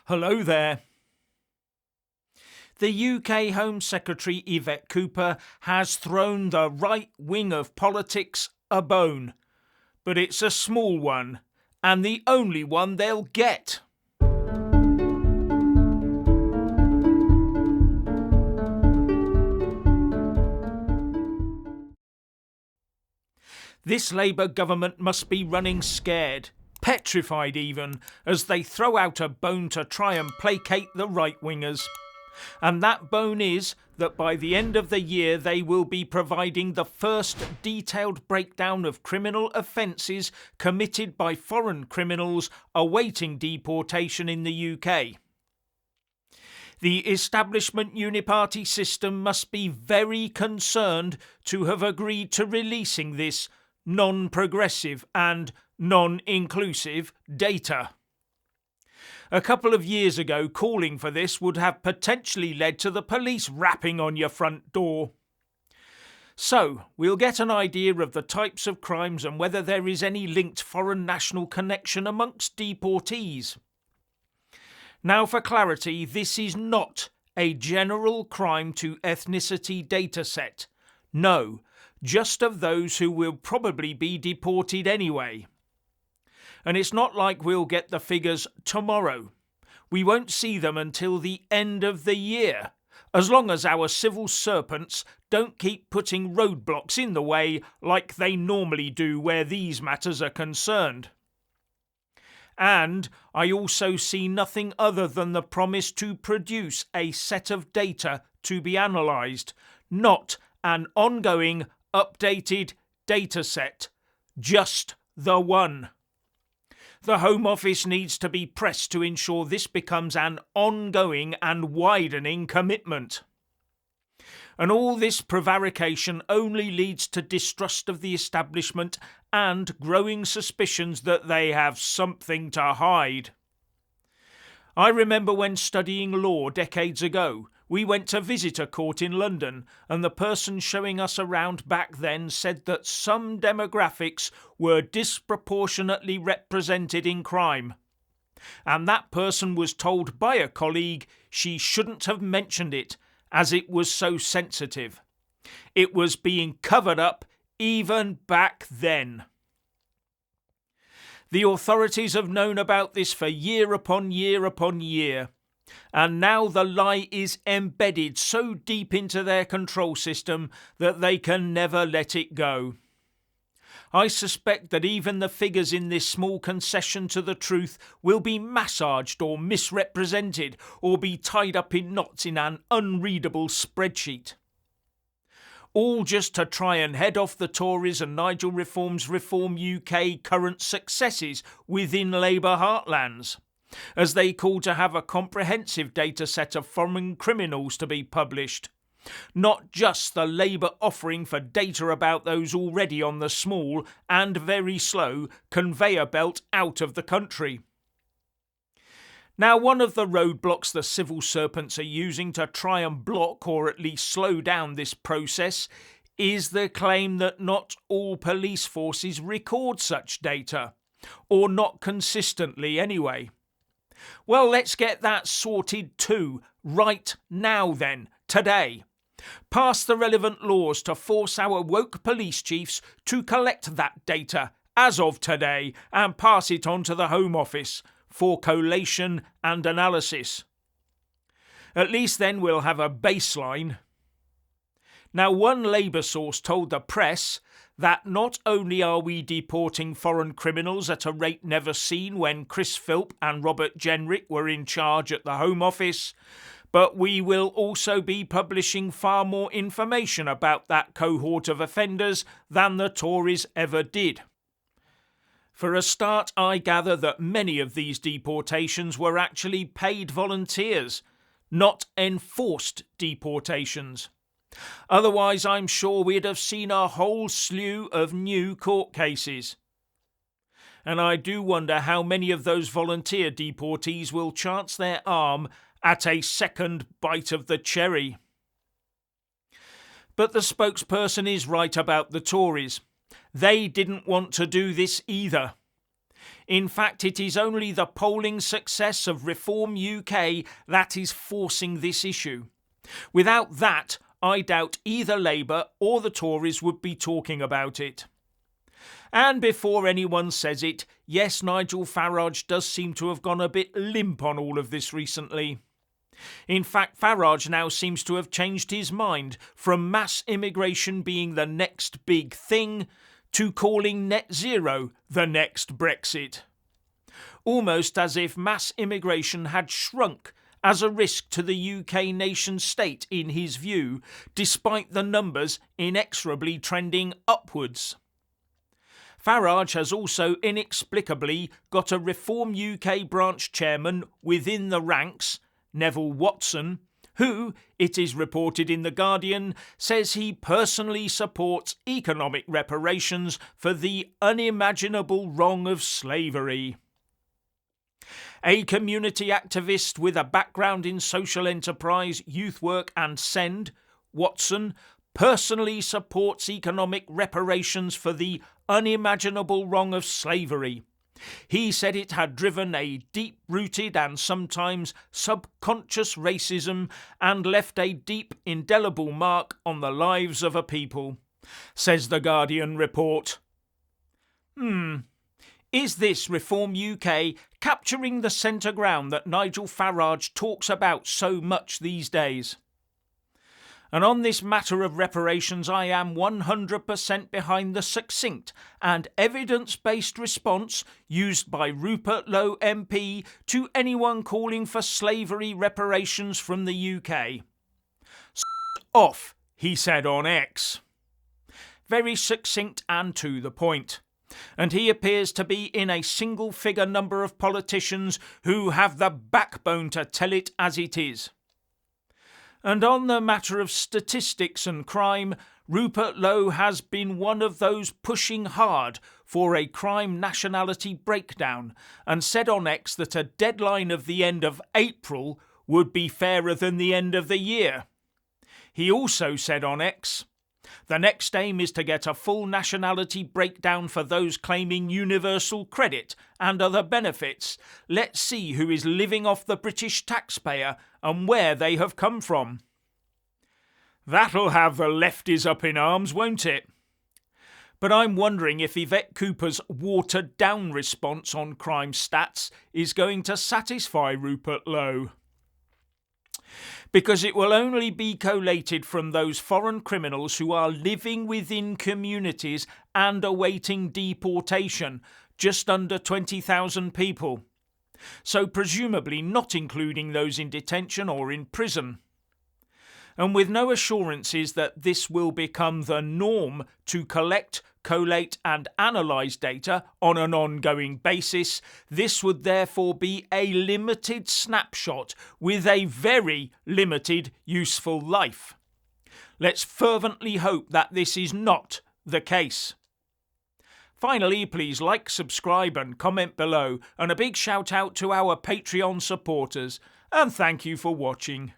Hello there. The UK Home Secretary Yvette has thrown the right wing of politics a bone, but it's a small one, and the only one they'll get. This Labour government must be running scared, petrified even, as they throw out a bone to try and placate the right-wingers. And that bone is that by the end of the year they will be providing the first detailed breakdown of criminal offences committed by foreign criminals awaiting deportation in the UK. The establishment uniparty system must be very concerned to have agreed to releasing this non-progressive and non-inclusive data. A couple of years ago, calling for this would have potentially led to the police rapping on your front door. So, we'll get an idea of the types of crimes and whether there is any linked foreign national connection amongst deportees. Now, for clarity, this is not a general crime to ethnicity dataset. No, just of those who will probably be deported anyway. And it's not like we'll get the figures tomorrow. We won't see them until the end of the year, as long as our civil serpents don't keep putting roadblocks in the way like they normally do where these matters are concerned. And I also see nothing other than the promise to produce a set of data to be analysed, not an ongoing, updated data set, just the one. The Home Office needs to be pressed to ensure this becomes an ongoing and widening commitment. And all this prevarication only leads to distrust of the establishment and growing suspicions that they have something to hide. I remember when studying law decades ago, we went to visit a court in London, and the person showing us around back then said that some demographics were disproportionately represented in crime. And that person was told by a colleague she shouldn't have mentioned it, as it was so sensitive. It was being covered up even back then. The authorities have known about this for year upon year upon year. And now the lie is embedded so deep into their control system that they can never let it go. I suspect that even the figures in this small concession to the truth will be massaged or misrepresented or be tied up in knots in an unreadable spreadsheet. All just to try and head off the Tories and Nigel Reform's Reform UK current successes within Labour heartlands, as they call to have a comprehensive data set of foreign criminals to be published, not just the Labour offering for data about those already on the small and very slow conveyor belt out of the country. Now, one of the roadblocks the civil serpents are using to try and block or at least slow down this process is the claim that not all police forces record such data, or not consistently anyway. Well, let's get that sorted too, right now then, today. Pass the relevant laws to force our woke police chiefs to collect that data as of today and pass it on to the Home Office for collation and analysis. At least then we'll have a baseline. Now, one Labour source told the press that not only are we deporting foreign criminals at a rate never seen when Chris Philp and Robert Jenrick were in charge at the Home Office, but we will also be publishing far more information about that cohort of offenders than the Tories ever did. For a start, I gather that many of these deportations were actually paid volunteers, not enforced deportations. Otherwise, I'm sure we'd have seen a whole slew of new court cases. And I do wonder how many of those volunteer deportees will chance their arm at a second bite of the cherry. But the spokesperson is right about the Tories. They didn't want to do this either. In fact, it is only the polling success of Reform UK that is forcing this issue. Without that, I doubt either Labour or the Tories would be talking about it. And before anyone says it, yes, Nigel Farage does seem to have gone a bit limp on all of this recently. In fact, Farage now seems to have changed his mind from mass immigration being the next big thing to calling net zero the next Brexit. Almost as if mass immigration had shrunk as a risk to the UK nation state in his view, despite the numbers inexorably trending upwards. Farage has also inexplicably got a Reform UK branch chairman within the ranks, Neville Watson, who, it is reported in The Guardian, says he personally supports economic reparations for the unimaginable wrong of slavery. A community activist with a background in social enterprise, youth work and SEND, Watson personally supports economic reparations for the unimaginable wrong of slavery. He said it had driven a deep-rooted and sometimes subconscious racism and left a deep, indelible mark on the lives of a people, says The Guardian report. Is this Reform UK capturing the centre ground that Nigel Farage talks about so much these days? And on this matter of reparations, I am 100% behind the succinct and evidence-based response used by Rupert Lowe MP to anyone calling for slavery reparations from the UK. Off, he said on X. Very succinct and to the point. And he appears to be in a single-figure number of politicians who have the backbone to tell it as it is. And on the matter of statistics and crime, Rupert Lowe has been one of those pushing hard for a crime nationality breakdown and said on X that a deadline of the end of April would be fairer than the end of the year. He also said on X, the next aim is to get a full nationality breakdown for those claiming universal credit and other benefits. Let's see who is living off the British taxpayer and where they have come from. That'll have the lefties up in arms, won't it? But I'm wondering if Yvette Cooper's watered-down response on crime stats is going to satisfy Rupert Lowe. Because it will only be collated from those foreign criminals who are living within communities and awaiting deportation, just under 20,000 people. So presumably not including those in detention or in prison. And with no assurances that this will become the norm to collect, collate and analyse data on an ongoing basis, this would therefore be a limited snapshot with a very limited useful life. Let's fervently hope that this is not the case. Finally, please like, subscribe and comment below, and a big shout out to our Patreon supporters, and thank you for watching.